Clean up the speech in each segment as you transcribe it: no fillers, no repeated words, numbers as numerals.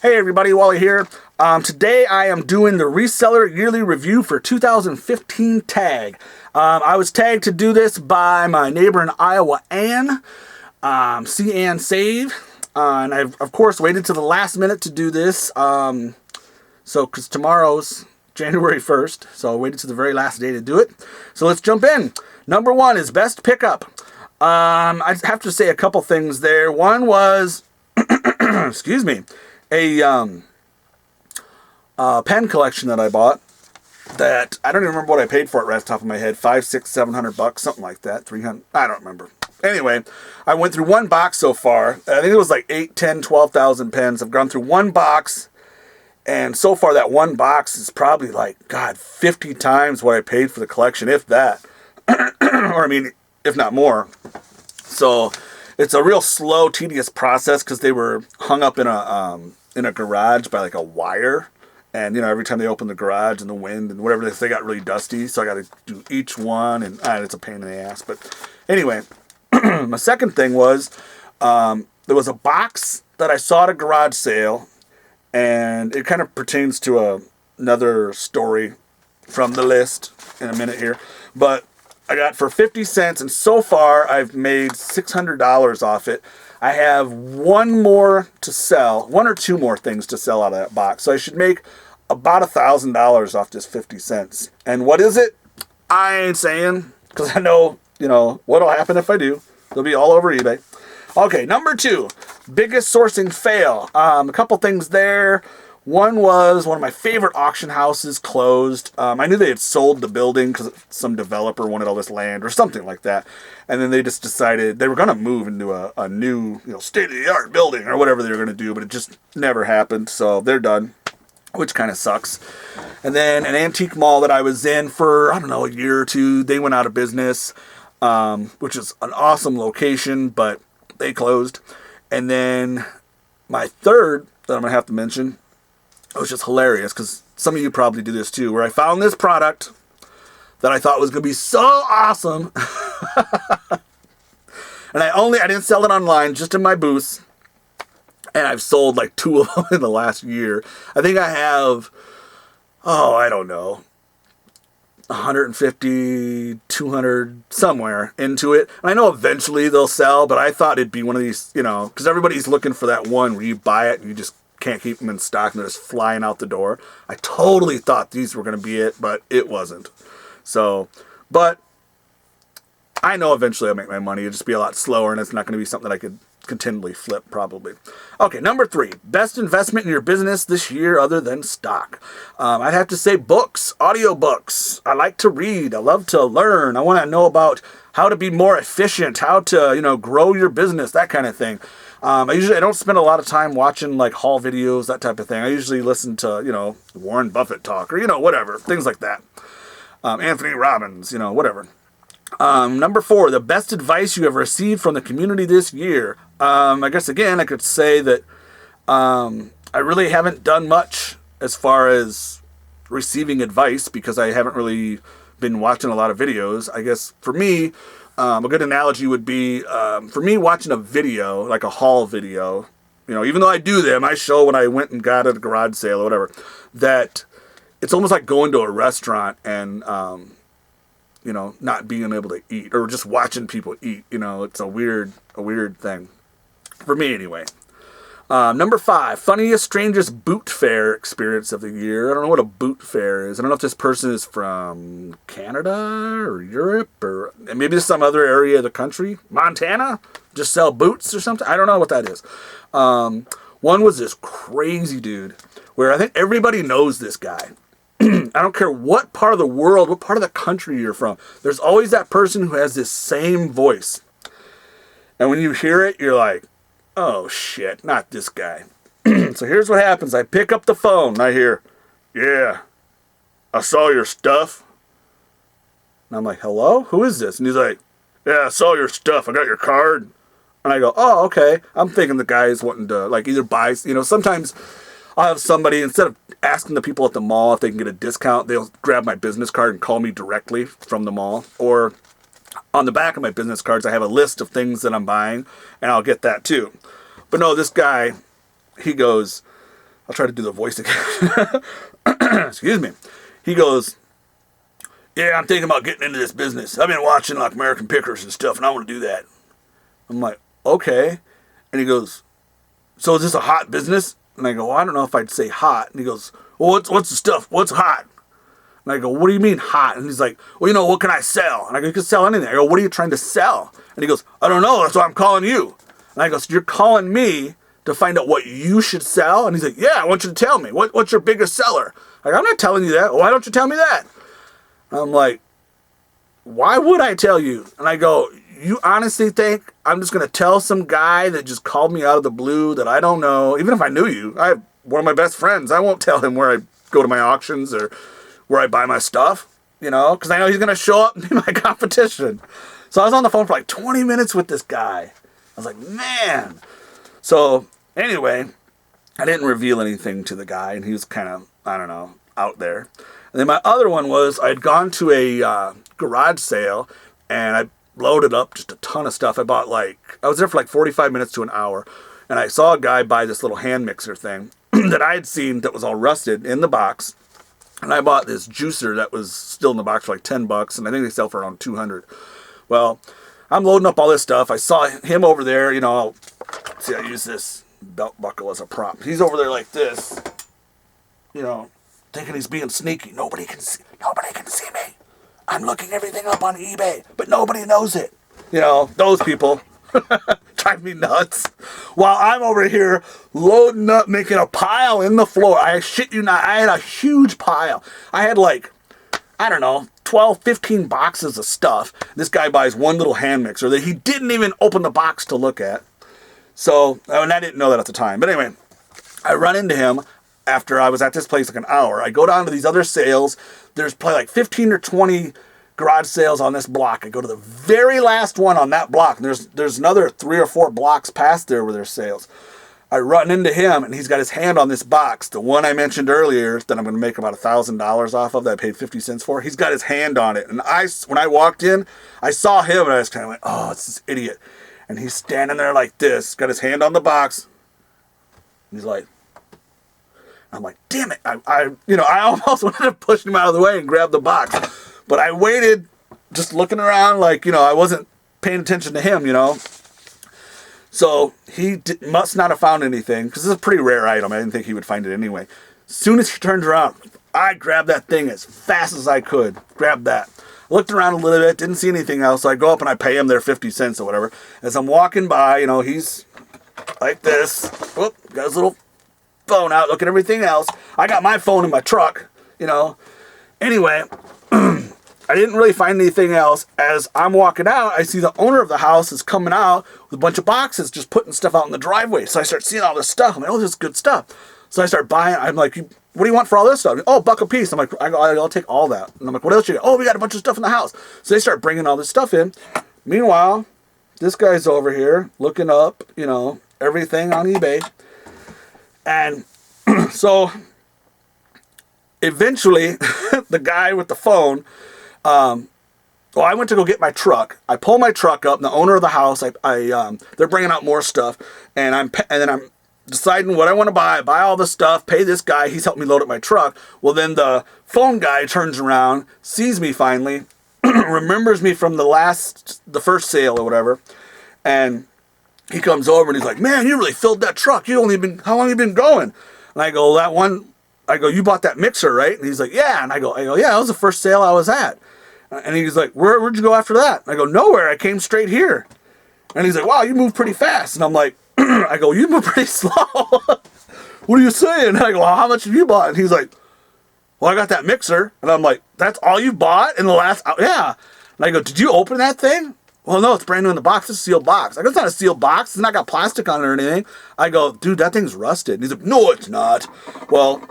Hey everybody, Wally here. Today I am doing the Reseller Yearly Review for 2015 tag. I was tagged to do this by my neighbor in Iowa, Ann. See Ann Save. And I've, of course, waited to the last minute to do this. Because tomorrow's January 1st, so I waited to the very last day to do it. So let's jump in. Number one is Best Pickup. I have to say a couple things there. One was, excuse me, a pen collection that I bought that I don't even remember what I paid for it right off the top of my head. $500, $600, $700, something like that. 300, I don't remember. Anyway, I went through one box so far. I think it was like 8, 10, 12,000 pens. I've gone through one box, and so far that one box is probably like, God, 50 times what I paid for the collection, if that. Or I mean, if not more. So it's a real slow, tedious process because they were hung up in a garage by like a wire, and you know, every time they open the garage and the wind and whatever, they got really dusty. So I got to do each one, and it's a pain in the ass. But anyway, my second thing was there was a box that I saw at a garage sale, and it kind of pertains to another story from the list in a minute here, but I got for 50 cents, and so far I've made $600 off it. I have one more to sell, one or two more things to sell out of that box. So I should make about $1,000 off this 50 cents. And what is it? I ain't saying, because I know, what'll happen if I do. They'll be all over eBay. Okay, number two, biggest sourcing fail. A couple things there. One was one of my favorite auction houses closed. I knew they had sold the building because some developer wanted all this land or something like that. And then they just decided they were going to move into a new, state-of-the-art building or whatever they were going to do, but it just never happened. So they're done, which kind of sucks. And then an antique mall that I was in for, I don't know, a year or two, they went out of business, which is an awesome location, but they closed. And then my third that I'm going to have to mention, it was just hilarious because some of you probably do this too, where I found this product that I thought was going to be so awesome. And I didn't sell it online, just in my booth. And I've sold like 2 of them in the last year. I think I have, I don't know, 150, 200 somewhere into it. And I know eventually they'll sell, but I thought it'd be one of these, because everybody's looking for that one where you buy it and you just can't keep them in stock and they're just flying out the door. I totally thought these were going to be it, but it wasn't. So, but I know eventually I'll make my money. It'll just be a lot slower, and it's not going to be something that I could continually flip, probably. Okay, number 3, best investment in your business this year other than stock. I'd have to say books, audiobooks. I like to read. I love to learn. I want to know about how to be more efficient, how to, grow your business, that kind of thing. I don't spend a lot of time watching like haul videos, that type of thing. I usually listen to, Warren Buffett talk or, whatever, things like that. Anthony Robbins, whatever. Number 4, the best advice you have received from the community this year. I guess, again, I could say that I really haven't done much as far as receiving advice because I haven't really been watching a lot of videos. I guess for me, a good analogy would be, for me, watching a video, like a haul video, even though I do them, I show when I went and got at a garage sale or whatever, that it's almost like going to a restaurant and, not being able to eat or just watching people eat. It's a weird thing. For me, anyway. Number 5, funniest, strangest boot fair experience of the year. I don't know what a boot fair is. I don't know if this person is from Canada or Europe or maybe some other area of the country. Montana? Just sell boots or something? I don't know what that is. One was this crazy dude where I think everybody knows this guy. I don't care what part of the world, what part of the country you're from. There's always that person who has this same voice. And when you hear it, you're like, oh shit, not this guy. So here's what happens. I pick up the phone and I hear, yeah, I saw your stuff. And I'm like, hello? Who is this? And he's like, yeah, I saw your stuff. I got your card. And I go, oh, okay. I'm thinking the guy is wanting to like either buy, sometimes I'll have somebody, instead of asking the people at the mall if they can get a discount, they'll grab my business card and call me directly from the mall. Or on the back of my business cards, I have a list of things that I'm buying, and I'll get that too. But no, this guy, he goes, I'll try to do the voice again. Excuse me. He goes, yeah, I'm thinking about getting into this business. I've been watching like American Pickers and stuff, and I want to do that. I'm like, okay. And he goes, so is this a hot business? And I go, well, I don't know if I'd say hot. And he goes, well, what's the stuff? What's hot? And I go, what do you mean hot? And he's like, well, you know, what can I sell? And I go, you can sell anything. I go, what are you trying to sell? And he goes, I don't know. That's why I'm calling you. And I go, so you're calling me to find out what you should sell? And he's like, yeah, I want you to tell me. What's your biggest seller? Like, I'm not telling you that. Why don't you tell me that? And I'm like, why would I tell you? And I go, you honestly think I'm just going to tell some guy that just called me out of the blue that I don't know? Even if I knew you, I have one of my best friends. I won't tell him where I go to my auctions or where I buy my stuff, you know, because I know he's going to show up and be my competition. So I was on the phone for like 20 minutes with this guy. I was like, man. So anyway, I didn't reveal anything to the guy, and he was kind of, I don't know, out there. And then my other one was I'd gone to a garage sale, and I loaded up just a ton of stuff. I was there for like 45 minutes to an hour, and I saw a guy buy this little hand mixer thing that I had seen that was all rusted in the box. And I bought this juicer that was still in the box for like $10, and I think they sell for around $200. Well, I'm loading up all this stuff. I saw him over there, you know, see, I use this belt buckle as a prop. He's over there like this, you know, thinking he's being sneaky. Nobody can see me. I'm looking everything up on eBay, but nobody knows it. You know, those people drive me nuts. While I'm over here loading up, making a pile in the floor. I shit you not, I had a huge pile. I had like, I don't know, 12, 15 boxes of stuff. This guy buys one little hand mixer that he didn't even open the box to look at. So, and I didn't know that at the time. But anyway, I run into him after I was at this place like an hour. I go down to these other sales. There's probably like 15 or 20 garage sales on this block. I go to the very last one on that block. And there's another 3 or 4 blocks past there where there's sales. I run into him, and he's got his hand on this box, the one I mentioned earlier that I'm going to make about $1,000 off of that I paid 50 cents for. He's got his hand on it. And when I walked in, I saw him, and I was kind of like, oh, it's this idiot. And he's standing there like this, got his hand on the box. And he's like, I'm like, damn it. I almost wanted to push him out of the way and grab the box. But I waited, just looking around like, you know, I wasn't paying attention to him, you know. So he must not have found anything, because this is a pretty rare item. I didn't think he would find it anyway. As soon as he turns around, I grabbed that thing as fast as I could. Grabbed that. Looked around a little bit, didn't see anything else. So I go up and I pay him their 50 cents or whatever. As I'm walking by, you know, he's like this. Whoop, got his little phone out, looking at everything else. I got my phone in my truck, you know. Anyway, I didn't really find anything else. As I'm walking out, I see the owner of the house is coming out with a bunch of boxes, just putting stuff out in the driveway. So I start seeing all this stuff. I'm like, oh, this is good stuff. So I start buying. I'm like, what do you want for all this stuff? Oh, $1 a piece. I'm like, I'll take all that. And I'm like, what else you got? Oh, we got a bunch of stuff in the house. So they start bringing all this stuff in. Meanwhile, this guy's over here looking up, you know, everything on eBay. And so eventually, the guy with the phone, I went to go get my truck. I pull my truck up, and the owner of the house, they're bringing out more stuff, and then I'm deciding what I want to buy all the stuff, pay this guy, he's helping me load up my truck. Well, then the phone guy turns around, sees me finally, remembers me from the first sale or whatever, and he comes over and he's like, man, you really filled that truck. How long have you been going? And I go, you bought that mixer, right? And he's like, yeah. And I go, yeah, that was the first sale I was at. And he's like, where'd you go after that? And I go, nowhere. I came straight here. And he's like, wow, you move pretty fast. And I'm like, I go, you move pretty slow. What are you saying? And I go, well, how much have you bought? And he's like, well, I got that mixer. And I'm like, that's all you bought in the last hour? Yeah. And I go, did you open that thing? Well, no, it's brand new in the box. It's a sealed box. I go, it's not a sealed box. It's not got plastic on it or anything. I go, dude, that thing's rusted. And he's like, no, it's not. Well,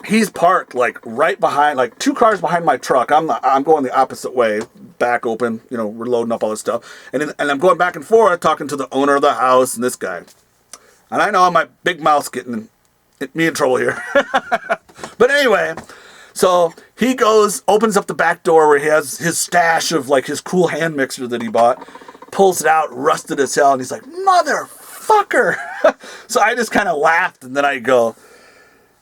he's parked like right behind, like 2 cars behind my truck. I'm going the opposite way, back open. You know, we're loading up all this stuff, and I'm going back and forth talking to the owner of the house and this guy. And I know my big mouth's getting me in trouble here. But anyway, so he goes, opens up the back door where he has his stash of like his cool hand mixer that he bought, pulls it out, rusted as hell, and he's like, motherfucker. So I just kind of laughed, and then I go,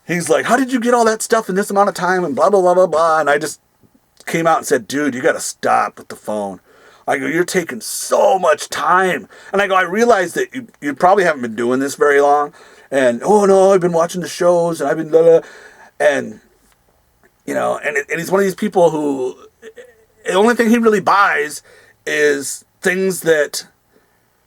he's like, how did you get all that stuff in this amount of time and blah, blah, blah, blah, blah. And I just came out and said, dude, you got to stop with the phone. I go, you're taking so much time. And I go, I realize that you probably haven't been doing this very long. And, oh, no, I've been watching the shows and I've been, blah, blah. And, you know, and he's one of these people who the only thing he really buys is things that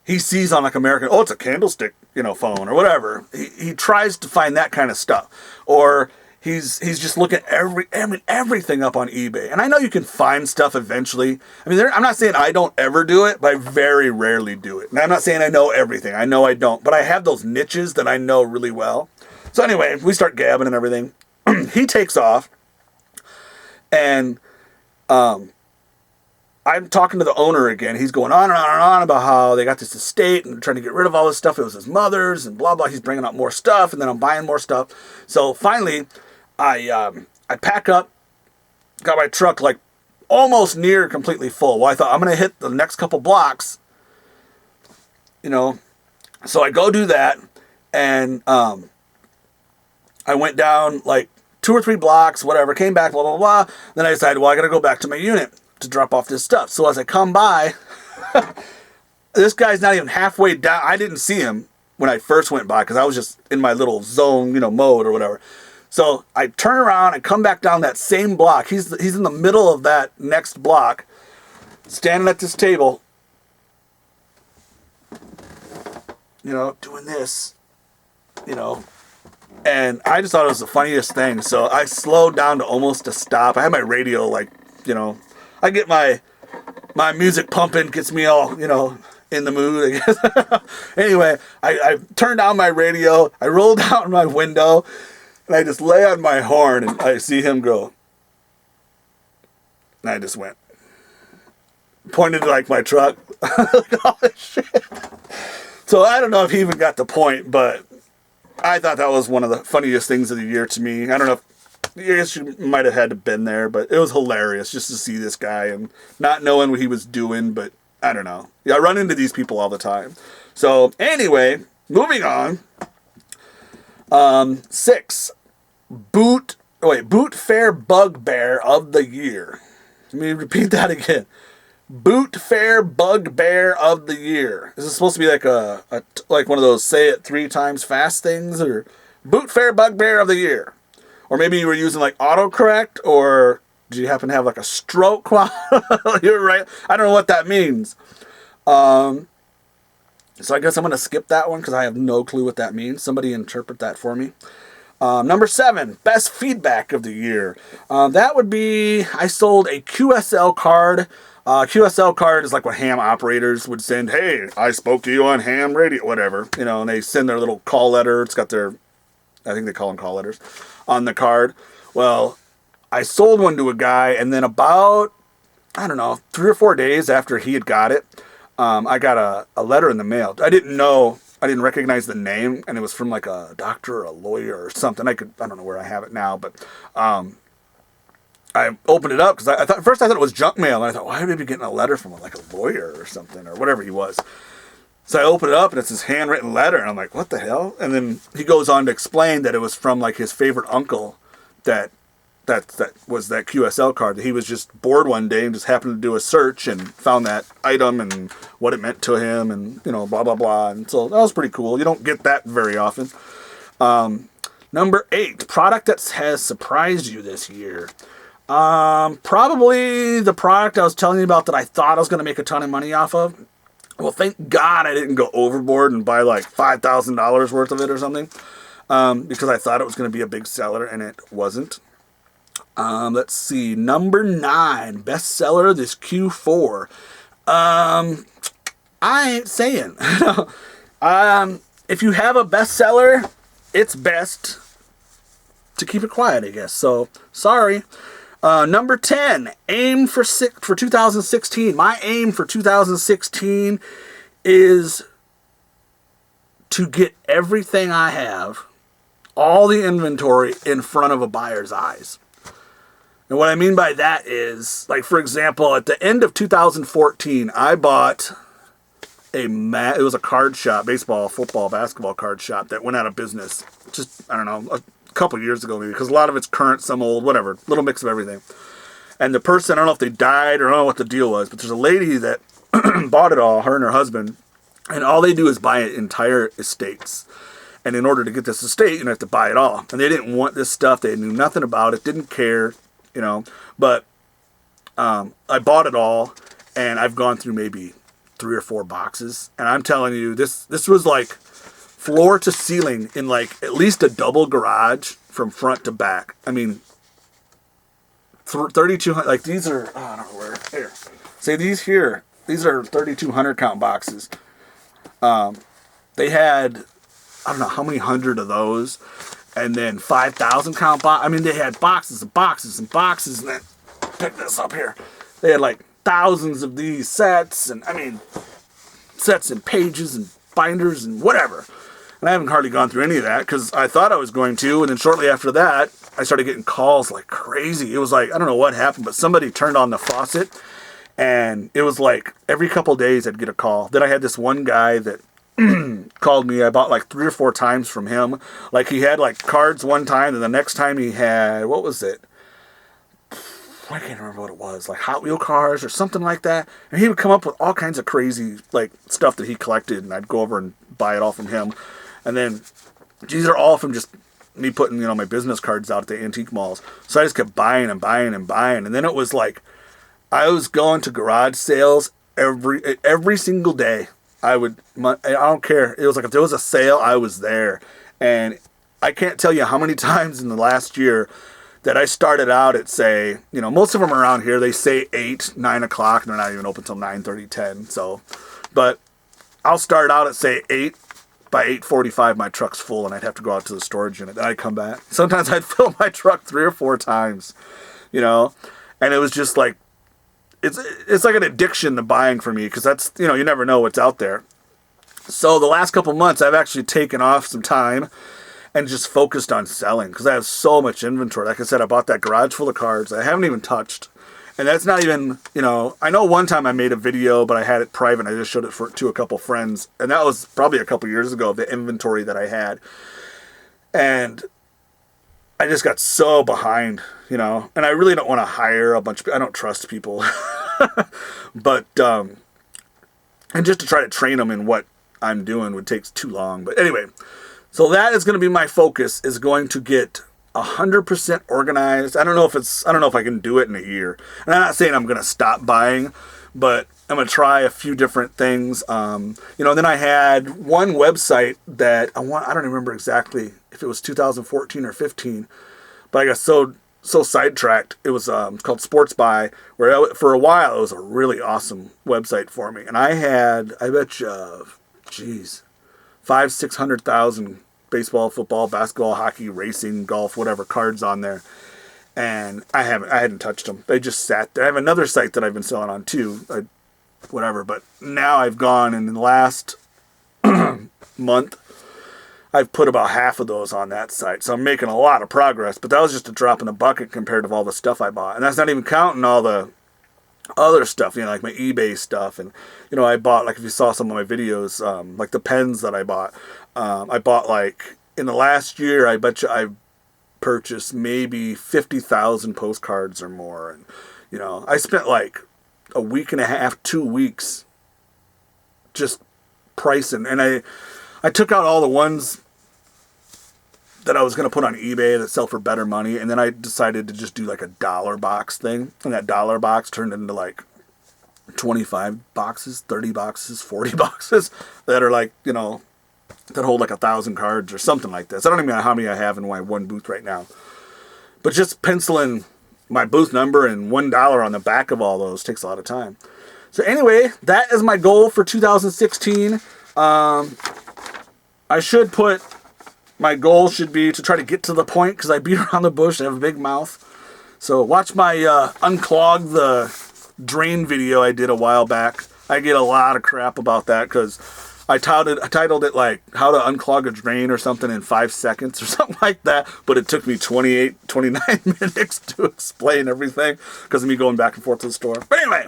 he sees on like American, oh, it's a candlestick, you know, phone or whatever. He tries to find that kind of stuff. Or he's just looking everything up on eBay. And I know you can find stuff eventually. I mean, I'm not saying I don't ever do it, but I very rarely do it. And I'm not saying I know everything. I know I don't. But I have those niches that I know really well. So anyway, we start gabbing and everything. He takes off. And I'm talking to the owner again. He's going on and on and on about how they got this estate and trying to get rid of all this stuff. It was his mother's and blah, blah. He's bringing up more stuff, and then I'm buying more stuff. So finally, I pack up, got my truck like almost near completely full. Well, I thought I'm going to hit the next couple blocks, you know. So I go do that, and I went down like 2 or 3 blocks, whatever, came back, blah, blah, blah. Then I decided, well, I got to go back to my unit to drop off this stuff. So as I come by, this guy's not even halfway down. I didn't see him when I first went by because I was just in my little zone, you know, mode or whatever. So I turn around and come back down that same block. He's in the middle of that next block, standing at this table, you know, doing this, you know. And I just thought it was the funniest thing. So I slowed down to almost a stop. I had my radio, like, you know, I get my music pumping, gets me all, you know, in the mood, I guess. Anyway, I turned down my radio, I rolled down my window, and I just lay on my horn, and I see him go. And I just went. Pointed to, like, my truck. Like, all this shit. So I don't know if he even got the point, but I thought that was one of the funniest things of the year to me. I don't know if, I guess you might have had to been there, but it was hilarious just to see this guy and not knowing what he was doing, but I don't know. Yeah, I run into these people all the time. So anyway, moving on. 6, boot fair bugbear of the year. Let me repeat that again. Boot fair bugbear of the year. Is this supposed to be like like one of those say it 3 times fast things, or boot fair bugbear of the year? Or maybe you were using like autocorrect, or did you happen to have like a stroke while you're right? I don't know what that means. So I guess I'm going to skip that one because I have no clue what that means. Somebody interpret that for me. Number 7, best feedback of the year. That would be, I sold a QSL card. QSL card is like what ham operators would send. Hey, I spoke to you on ham radio, whatever. You know, and they send their little call letter. It's got their, I think they call them call letters, on the card. Well, I sold one to a guy, and then about, I don't know, 3 or 4 days after he had got it, I got a letter in the mail. I didn't recognize the name, and it was from like a doctor or a lawyer or something. I don't know where I have it now, but I opened it up because I thought, first I thought it was junk mail, and I thought, why would I be getting a letter from like a lawyer or something, or whatever he was? So I open it up, and it's his handwritten letter, and I'm like, what the hell? And then he goes on to explain that it was from like his favorite uncle that was that QSL card. That he was just bored one day and just happened to do a search and found that item and what it meant to him, and, you know, blah, blah, blah. And so that was pretty cool. You don't get that very often. Number 8, product that has surprised you this year. Probably the product I was telling you about that I thought I was going to make a ton of money off of. Well, thank God I didn't go overboard and buy like $5,000 worth of it or something, because I thought it was going to be a big seller, and it wasn't. Let's see. Number 9, best seller this Q4. I ain't saying. If you have a bestseller, it's best to keep it quiet, I guess. So, sorry. Number 10, aim for 2016. My aim for 2016 is to get everything I have, all the inventory, in front of a buyer's eyes. And what I mean by that is, like, for example, at the end of 2014, I bought it was a card shop, baseball, football, basketball card shop that went out of business. Just, I don't know, a couple years ago maybe, because a lot of it's current, some old, whatever, little mix of everything. And the person, I don't know if they died or I don't know what the deal was, but there's a lady that bought it all, her and her husband, and all they do is buy entire estates. And in order to get this estate, you have to buy it all. And they didn't want this stuff. They knew nothing about it, didn't care, you know. But I bought it all, and I've gone through maybe 3 or 4 boxes. And I'm telling you, this was like floor to ceiling in like at least a double garage from front to back. I mean, 3,200, like these are, I don't know where, here. Say these here, these are 3,200 count boxes. They had, I don't know how many hundred of those, and then 5,000 count box. I mean, they had boxes and boxes and boxes, and then pick this up here. They had like thousands of these sets, and I mean, sets and pages and binders and whatever. And I haven't hardly gone through any of that because I thought I was going to, and then shortly after that, I started getting calls like crazy. It was like, I don't know what happened, but somebody turned on the faucet, and it was like every couple of days I'd get a call. Then I had this one guy that called me. I bought like 3 or 4 times from him. Like he had like cards one time, and the next time he had, what was it? I can't remember what it was, like Hot Wheel cars or something like that. And he would come up with all kinds of crazy like stuff that he collected, and I'd go over and buy it all from him. And then these are all from just me putting, you know, my business cards out at the antique malls. So I just kept buying and buying and buying. And then it was like I was going to garage sales every single day. I don't care. It was like if there was a sale, I was there. And I can't tell you how many times in the last year that I started out at, say, you know, most of them around here, they say 8, 9 o'clock, and they're not even open until 9:30, 10. So, but I'll start out at, say, 8. By 8:45, my truck's full, and I'd have to go out to the storage unit. Then I'd come back. Sometimes I'd fill my truck 3 or 4 times, you know, and it was just like, it's like an addiction to buying for me, because that's, you know, you never know what's out there. So the last couple months, I've actually taken off some time and just focused on selling, because I have so much inventory. Like I said, I bought that garage full of cards I haven't even touched. And that's not even, you know, I know one time I made a video, but I had it private. I just showed it to a couple friends. And that was probably a couple years ago, the inventory that I had. And I just got so behind, you know. And I really don't want to hire a bunch of people. I don't trust people. But, and just to try to train them in what I'm doing would take too long. But anyway, so that is going to be my focus, is going to get 100% organized. I don't know if I can do it in a year. And I'm not saying I'm going to stop buying, but I'm going to try a few different things. You know, then I had one website that I don't remember exactly if it was 2014 or 15, but I got so sidetracked. It was called Sports Buy, where for a while it was a really awesome website for me. And I bet you, 500,000-600,000 baseball, football, basketball, hockey, racing, golf, whatever cards on there. And I hadn't touched them. They just sat there. I have another site that I've been selling on too, whatever. But now I've gone, and in the last month, I've put about half of those on that site. So I'm making a lot of progress, but that was just a drop in the bucket compared to all the stuff I bought. And that's not even counting all the other stuff, you know, like my eBay stuff. And, you know, I bought, like if you saw some of my videos, like the pens that I bought like in the last year, I bet you I purchased maybe 50,000 postcards or more. And, you know, I spent like a week and a half, 2 weeks just pricing. And I took out all the ones that I was going to put on eBay that sell for better money. And then I decided to just do like a dollar box thing. And that dollar box turned into like 25 boxes, 30 boxes, 40 boxes that are like, you know, that hold like 1,000 cards or something like this. I don't even know how many I have in my one booth right now. But just penciling my booth number and $1 on the back of all those takes a lot of time. So anyway, that is my goal for 2016. My goal should be to try to get to the point, because I beat around the bush. I have a big mouth. So watch my unclog the drain video I did a while back. I get a lot of crap about that because I titled it like how to unclog a drain or something in 5 seconds or something like that. But it took me 29 minutes to explain everything because of me going back and forth to the store. But anyway,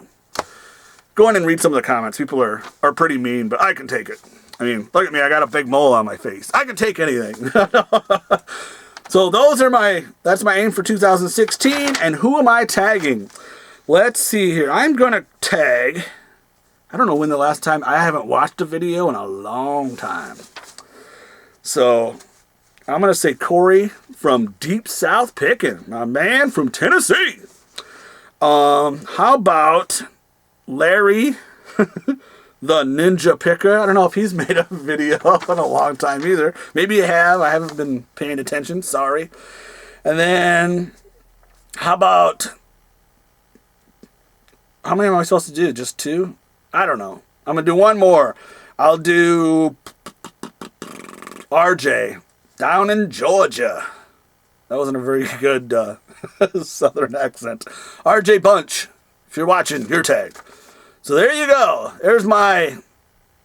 go in and read some of the comments. People are pretty mean, but I can take it. I mean, look at me. I got a big mole on my face. I can take anything. So that's my aim for 2016. And who am I tagging? Let's see here. I'm going to tag, I don't know when the last time, I haven't watched a video in a long time. So I'm going to say Corey from Deep South Pickin, my man from Tennessee. How about Larry, the Ninja Picker? I don't know if he's made a video in a long time either. Maybe you have. I haven't been paying attention. Sorry. And then, how many am I supposed to do? Just 2? I don't know. I'm going to do one more. I'll do RJ down in Georgia. That wasn't a very good southern accent. RJ Bunch, if you're watching, your tag. So there you go. There's my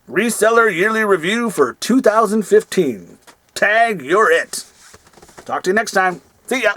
Reseller Yearly Review for 2015. Tag, you're it. Talk to you next time. See ya.